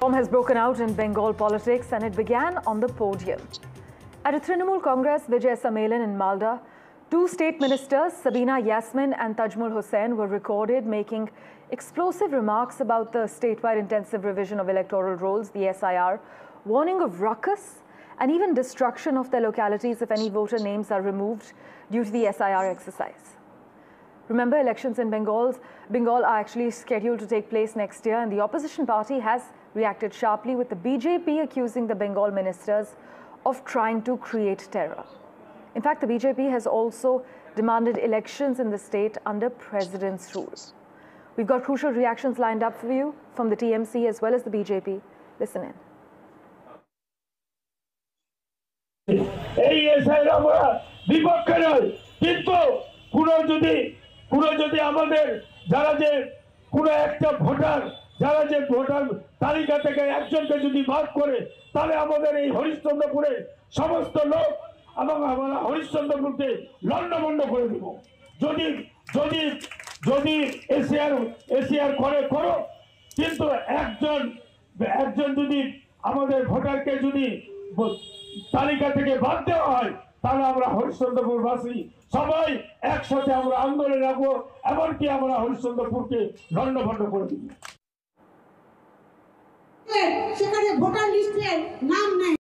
Storm has broken out in Bengal politics and it began on the podium. At a Trinamool Congress Vijay Sammelan in Malda, two state ministers, Sabina Yasmin and Tajmul Hussain, were recorded making explosive remarks about the statewide intensive revision of electoral rolls, the SIR, warning of ruckus and even destruction of their localities if any voter names are removed due to the SIR exercise. Remember, elections in Bengal are actually scheduled to take place next year, and the opposition party has reacted sharply, with the BJP accusing the Bengal ministers of trying to create terror. In fact, the BJP has also demanded elections in the state under president's rule. We've got crucial reactions lined up for you from the TMC as well as the BJP. Listen in. পুরো যদি আমাদের যারা যে কোনো একটা voter যারা যে voter তালিকা থেকে একজনকে যদি বাদ করে তাহলে আমাদের এই হরিশ্চন্দ্রপুরের সমস্ত লোক এবং আমরা হরিশ্চন্দ্রপুরকে লন্ডভন্ড করে দেব। যদি যদি যদি এসিআর করে করো, কিন্তু একজন যদি আমাদের ভোটারকে যদি তালিকা থেকে বাদ দেওয়া হয় তাহলে আমরা হরিশ্চন্দ্রপুরবাসী সবাই একসাথে আমরা আন্দোলন রাখবো, এমনকি আমরা হরিশ্চন্দ্রপুরকে লন্ডভন্ড করে দিব। সেখানে ভোটার লিস্টে নাম নেই।